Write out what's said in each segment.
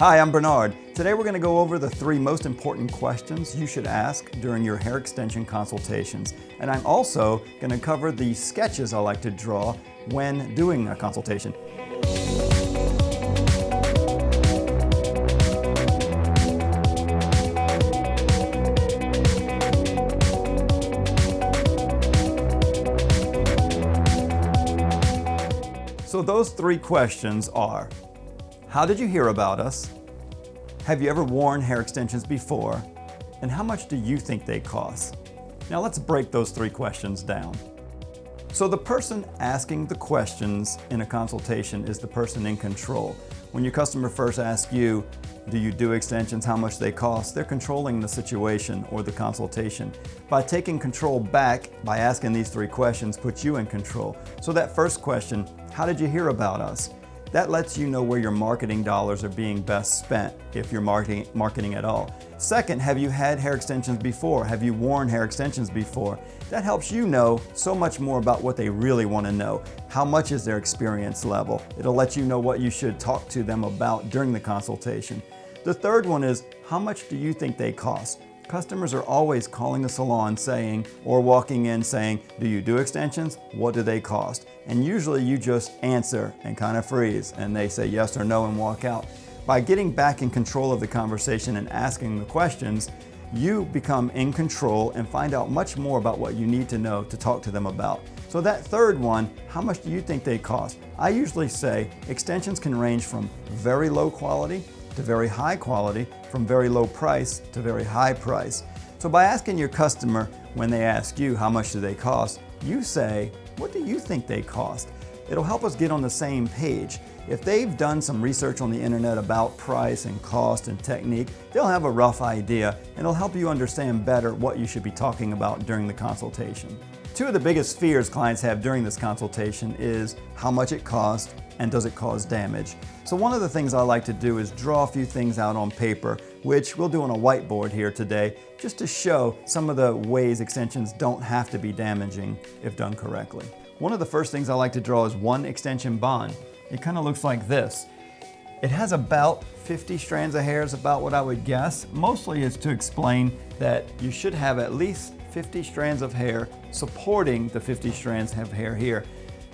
Hi, I'm Bernard. Today we're going to go over the 3 most important questions you should ask during your hair extension consultations. And I'm also going to cover the sketches I like to draw when doing a consultation. So those 3 questions are: how did you hear about us? Have you ever worn hair extensions before? And how much do you think they cost? Now let's break those 3 questions down. So the person asking the questions in a consultation is the person in control. When your customer first asks you, do you do extensions, how much they cost, they're controlling the situation or the consultation. By taking control back, by asking these 3 questions, puts you in control. So that first question, how did you hear about us? That lets you know where your marketing dollars are being best spent, if you're marketing at all. Second, have you had hair extensions before? Have you worn hair extensions before? That helps you know so much more about what they really want to know. How much is their experience level? It'll let you know what you should talk to them about during the consultation. The third one is, how much do you think they cost? Customers are always calling the salon saying, or walking in saying, do you do extensions? What do they cost? And usually you just answer and kind of freeze, and they say yes or no and walk out. By getting back in control of the conversation and asking the questions, you become in control and find out much more about what you need to know to talk to them about. So that third one, how much do you think they cost? I usually say extensions can range from very low quality to very high quality, from very low price to very high price. So by asking your customer when they ask you how much do they cost, you say, what do you think they cost? It'll help us get on the same page. If they've done some research on the internet about price and cost and technique, they'll have a rough idea, and it'll help you understand better what you should be talking about during the consultation. 2 of the biggest fears clients have during this consultation is how much it costs and does it cause damage. So one of the things I like to do is draw a few things out on paper, which we'll do on a whiteboard here today, just to show some of the ways extensions don't have to be damaging if done correctly. One of the first things I like to draw is one extension bond. It kind of looks like this. It has about 50 strands of hair is about what I would guess. Mostly it's to explain that you should have at least 50 strands of hair supporting the 50 strands of hair here.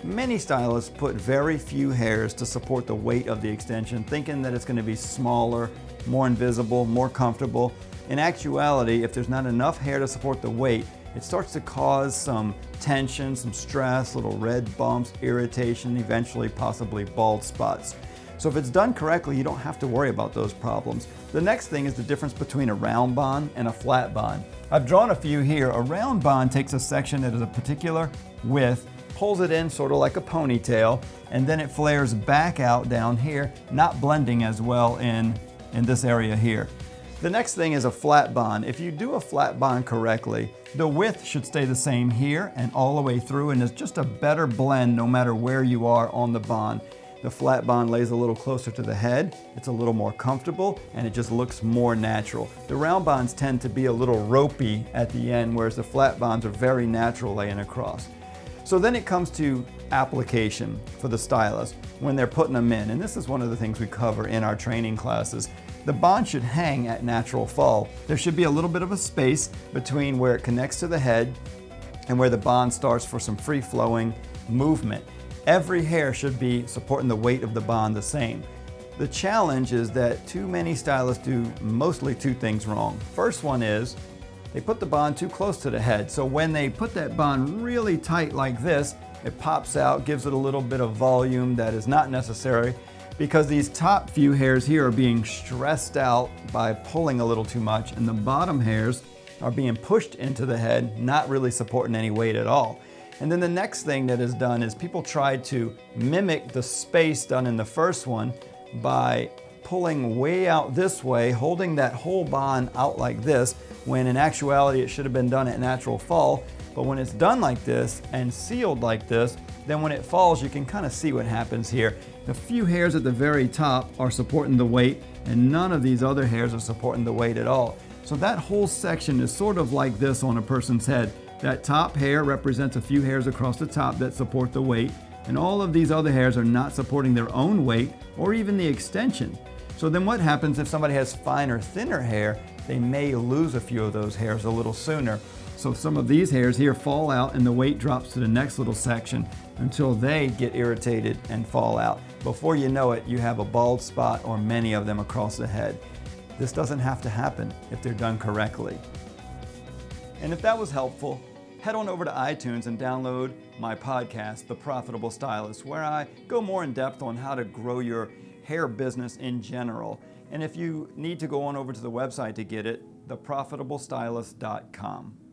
Many stylists put very few hairs to support the weight of the extension, thinking that it's going to be smaller, more invisible, more comfortable. In actuality, if there's not enough hair to support the weight, it starts to cause some tension, some stress, little red bumps, irritation, eventually possibly bald spots. So if it's done correctly, you don't have to worry about those problems. The next thing is the difference between a round bond and a flat bond. I've drawn a few here. A round bond takes a section that is a particular width, pulls it in sort of like a ponytail, and then it flares back out down here, not blending as well in this area here. The next thing is a flat bond. If you do a flat bond correctly, the width should stay the same here and all the way through, and it's just a better blend no matter where you are on the bond. The flat bond lays a little closer to the head, it's a little more comfortable, and it just looks more natural. The round bonds tend to be a little ropey at the end, whereas the flat bonds are very natural laying across. So then it comes to application for the stylist when they're putting them in, and this is one of the things we cover in our training classes. The bond should hang at natural fall. There should be a little bit of a space between where it connects to the head and where the bond starts for some free-flowing movement. Every hair should be supporting the weight of the bond the same. The challenge is that too many stylists do mostly 2 things wrong. First one is they put the bond too close to the head. So when they put that bond really tight like this, it pops out, gives it a little bit of volume that is not necessary, because these top few hairs here are being stressed out by pulling a little too much, and the bottom hairs are being pushed into the head, not really supporting any weight at all. And then the next thing that is done is people try to mimic the space done in the first one by pulling way out this way, holding that whole bond out like this, when in actuality it should have been done at natural fall. But when it's done like this and sealed like this, then when it falls, you can kind of see what happens here. The few hairs at the very top are supporting the weight, and none of these other hairs are supporting the weight at all. So that whole section is sort of like this on a person's head. That top hair represents a few hairs across the top that support the weight, and all of these other hairs are not supporting their own weight or even the extension. So then what happens if somebody has finer, thinner hair? They may lose a few of those hairs a little sooner. So some of these hairs here fall out and the weight drops to the next little section until they get irritated and fall out. Before you know it, you have a bald spot or many of them across the head. This doesn't have to happen if they're done correctly. And if that was helpful, head on over to iTunes and download my podcast, The Profitable Stylist, where I go more in depth on how to grow your hair business in general. And if you need to go on over to the website to get it, theprofitablestylist.com.